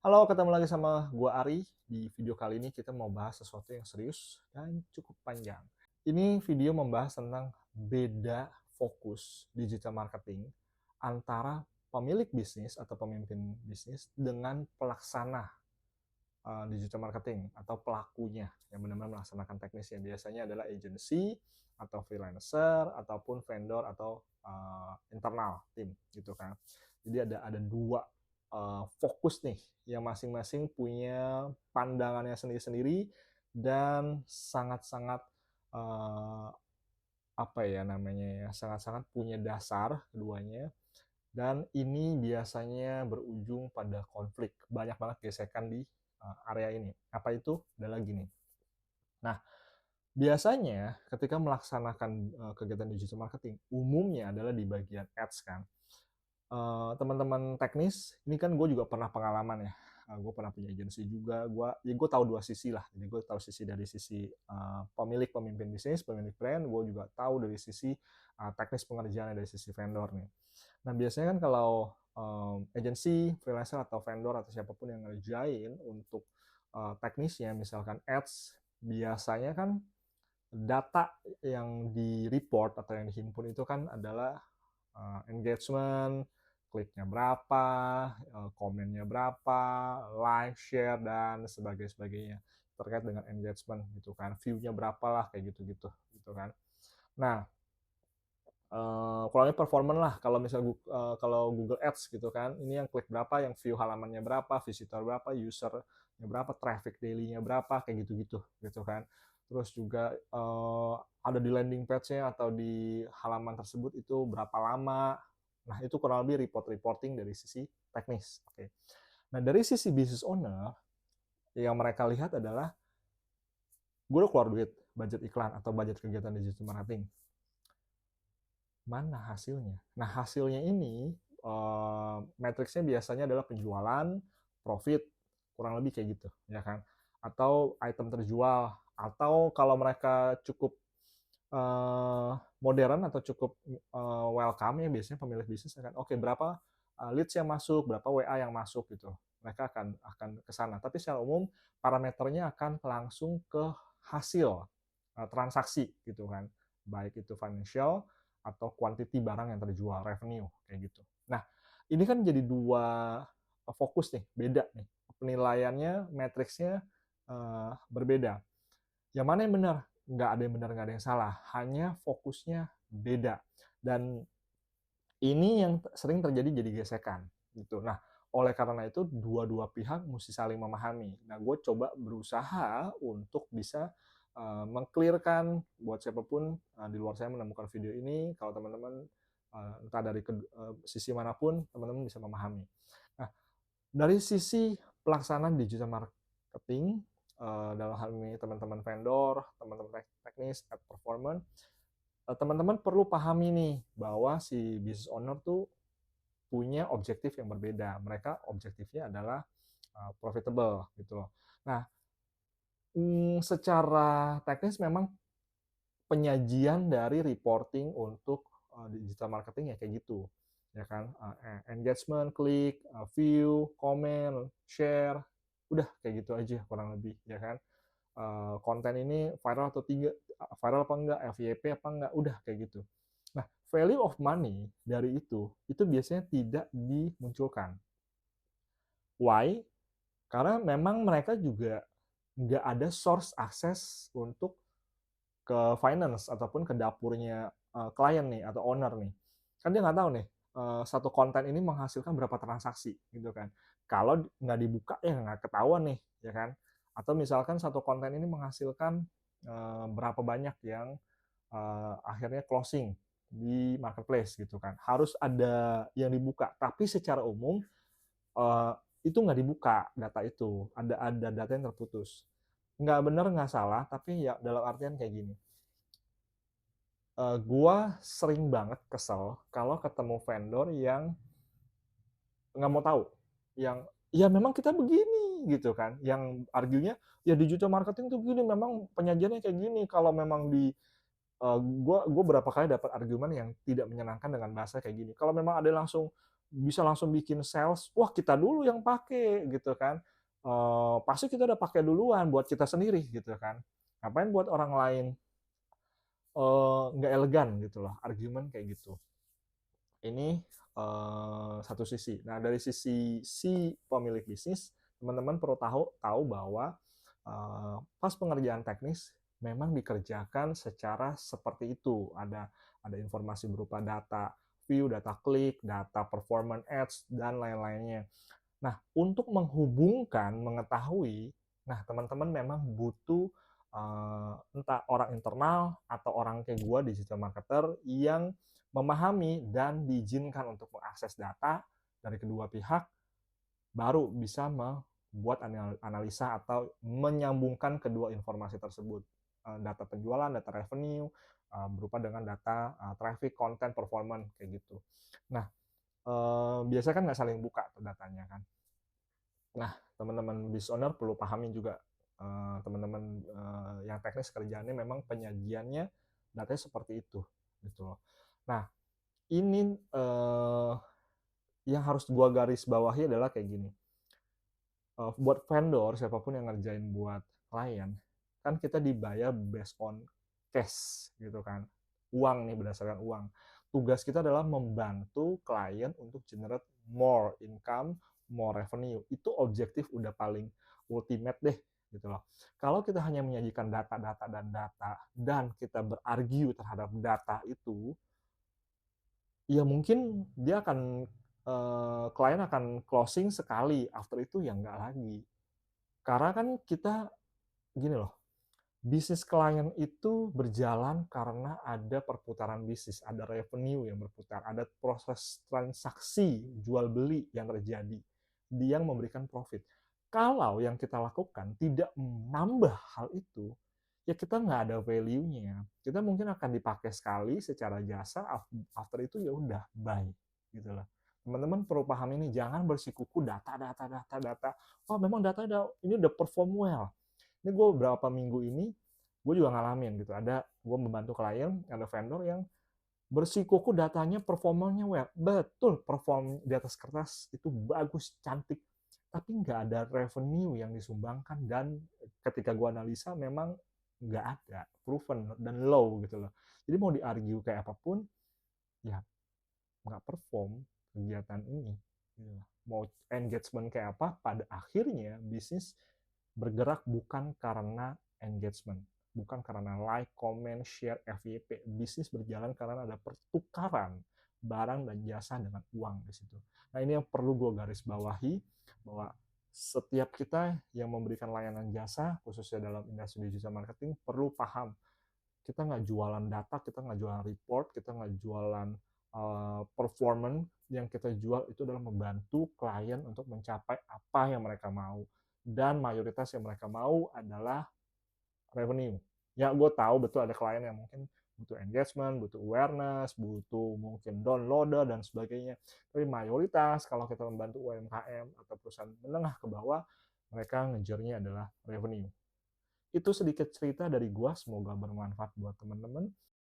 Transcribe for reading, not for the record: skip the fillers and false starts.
Halo, ketemu lagi sama gua Ari. Di video kali ini kita mau bahas sesuatu yang serius dan cukup panjang. Ini video membahas tentang beda fokus digital marketing antara pemilik bisnis atau pemimpin bisnis dengan pelaksana digital marketing atau pelakunya yang benar-benar melaksanakan teknisnya. Biasanya adalah agency atau freelancer ataupun vendor atau internal tim gitu kan. Jadi ada dua fokus nih yang masing-masing punya pandangannya sendiri-sendiri dan sangat-sangat uh, apa ya namanya ya sangat-sangat punya dasar keduanya dan ini biasanya berujung pada konflik. Banyak banget gesekan di area ini. Apa itu? Adalah gini. Nah, biasanya ketika melaksanakan kegiatan digital marketing, umumnya adalah di bagian ads kan. Teman-teman teknis, ini kan gue juga pernah pengalaman ya. Gue pernah punya agensi juga. Gue tahu dua sisi lah. Jadi gue tahu sisi dari sisi pemilik pemimpin bisnis, pemilik brand. Gue juga tahu dari sisi teknis pengerjaannya dari sisi vendor nih. Nah, biasanya kan kalau agensi, freelancer atau vendor atau siapapun yang ngerjain untuk teknisnya, misalkan ads, biasanya kan data yang di-report atau yang dihimpun itu kan adalah engagement, kliknya berapa, komennya berapa, like, share, dan sebagainya terkait dengan engagement gitu kan, view-nya berapa lah kayak gitu-gitu gitu kan. Nah, kurangnya performance lah kalau misal kalau Google Ads gitu kan, ini yang klik berapa, yang view halamannya berapa, visitor berapa, usernya berapa, traffic daily-nya berapa, kayak gitu-gitu gitu kan. Terus juga ada di landing page-nya atau di halaman tersebut itu berapa lama. Nah, itu kurang lebih reporting dari sisi teknis. Oke. Nah, dari sisi business owner, yang mereka lihat adalah gue udah keluar duit, budget iklan atau budget kegiatan digital marketing. Mana hasilnya? Nah, hasilnya ini matriksnya biasanya adalah penjualan, profit, kurang lebih kayak gitu, ya kan? Atau item terjual, atau kalau mereka cukup modern atau cukup welcome ya biasanya pemilik bisnis akan oke, berapa leads yang masuk, berapa WA yang masuk gitu. Mereka akan ke sana. Tapi secara umum parameternya akan langsung ke hasil transaksi gitu kan. Baik itu financial atau quantity barang yang terjual, revenue kayak gitu. Nah, ini kan jadi dua fokus nih, beda nih. Penilaiannya, matriksnya berbeda. Yang mana yang benar? Nggak ada yang benar, nggak ada yang salah. Hanya fokusnya beda. Dan ini yang sering terjadi jadi gesekan. Gitu. Nah, oleh karena itu, dua-dua pihak mesti saling memahami. Nah, gue coba berusaha untuk bisa mengclearkan buat siapapun di luar sana menemukan video ini, kalau teman-teman entah dari sisi manapun, teman-teman bisa memahami. Nah, dari sisi pelaksanaan digital marketing, dalam hal ini teman-teman vendor, teman-teman teknis, ad performance, teman-teman perlu pahami nih bahwa si business owner tuh punya objektif yang berbeda. Mereka objektifnya adalah profitable gitu loh. Nah, secara teknis memang penyajian dari reporting untuk digital marketing ya kayak gitu, ya kan? Engagement, klik, view, komen, share, udah kayak gitu aja kurang lebih, ya kan? Konten ini viral atau tiga, viral apa enggak, FYP apa enggak, udah kayak gitu. Nah, value of money dari itu biasanya tidak dimunculkan. Why? Karena memang mereka juga nggak ada source akses untuk ke finance ataupun ke dapurnya klien nih atau owner nih. Kan dia nggak tahu nih satu konten ini menghasilkan berapa transaksi gitu kan. Kalau nggak dibuka ya nggak ketahuan nih, ya kan. Atau misalkan satu konten ini menghasilkan berapa banyak yang akhirnya closing di marketplace gitu kan. Harus ada yang dibuka. Tapi secara umum eh, itu nggak dibuka data itu. Ada data yang terputus. Nggak benar nggak salah, tapi ya dalam artian kayak gini. Gua sering banget kesel kalau ketemu vendor yang nggak mau tahu, yang ya memang kita begini gitu kan, yang argunya ya digital marketing tuh begini, memang penyajiannya kayak gini. Kalau memang gue berapa kali dapat argumen yang tidak menyenangkan dengan bahasa kayak gini. Kalau memang ada langsung bisa langsung bikin sales, wah kita dulu yang pakai gitu kan. Pasti kita udah pakai duluan buat kita sendiri gitu kan. Ngapain buat orang lain, nggak elegan gitu loh, argumen kayak gitu. Ini satu sisi. Nah, dari sisi si pemilik bisnis, teman-teman perlu tahu tahu bahwa pas pengerjaan teknis memang dikerjakan secara seperti itu. Ada informasi berupa data view, data klik, data performance ads, dan lain-lainnya. Nah, untuk menghubungkan, mengetahui, nah teman-teman memang butuh entah orang internal atau orang kayak gue, digital marketer, yang memahami dan diizinkan untuk mengakses data dari kedua pihak, baru bisa membuat analisa atau menyambungkan kedua informasi tersebut. Data penjualan, data revenue, berupa dengan data traffic, konten, performance, kayak gitu. Nah, biasanya kan nggak saling buka tuh datanya kan. Nah, teman-teman business owner perlu pahami juga, teman-teman yang teknis kerjaannya memang penyajiannya datanya seperti itu, gitu loh. Nah, ini yang harus gua garis bawahi adalah kayak gini. Buat vendor, siapapun yang ngerjain buat klien, kan kita dibayar based on cash gitu kan. Uang nih, berdasarkan uang. Tugas kita adalah membantu klien untuk generate more income, more revenue. Itu objektif udah paling ultimate deh gitu loh. Kalau kita hanya menyajikan data-data dan kita berargue terhadap data itu, ya mungkin dia akan klien akan closing sekali, after itu ya nggak lagi. Karena kan kita gini loh, bisnis klien itu berjalan karena ada perputaran bisnis, ada revenue yang berputar, ada proses transaksi jual beli yang terjadi, dia yang memberikan profit. Kalau yang kita lakukan tidak menambah hal itu, ya kita nggak ada value-nya. Kita mungkin akan dipakai sekali secara jasa, after itu ya udah bye gitu loh. Teman-teman perlu paham ini, jangan bersikuku data. Oh memang data ini udah perform well. Ini gue beberapa minggu ini gue juga ngalamin gitu. Gue membantu klien, ada vendor yang bersikuku datanya performanya well. Betul, perform di atas kertas itu bagus, cantik. Tapi nggak ada revenue yang disumbangkan, dan ketika gue analisa memang nggak ada, proven dan low gitu loh. Jadi mau di-argue kayak apapun, ya nggak perform kegiatan ini. Gitu. Mau engagement kayak apa, pada akhirnya bisnis bergerak bukan karena engagement, bukan karena like, comment, share, FYP. Bisnis berjalan karena ada pertukaran barang dan jasa dengan uang di situ. Nah, ini yang perlu gue garis bawahi, bahwa setiap kita yang memberikan layanan jasa, khususnya dalam industri digital marketing, perlu paham, kita nggak jualan data, kita nggak jualan report, kita nggak jualan performance. Yang kita jual itu adalah membantu klien untuk mencapai apa yang mereka mau. Dan mayoritas yang mereka mau adalah revenue. Ya, gue tahu betul ada klien yang mungkin butuh engagement, butuh awareness, butuh mungkin downloader, dan sebagainya. Tapi mayoritas, kalau kita membantu UMKM atau perusahaan menengah ke bawah, mereka ngejarnya adalah revenue. Itu sedikit cerita dari gue, semoga bermanfaat buat teman-teman.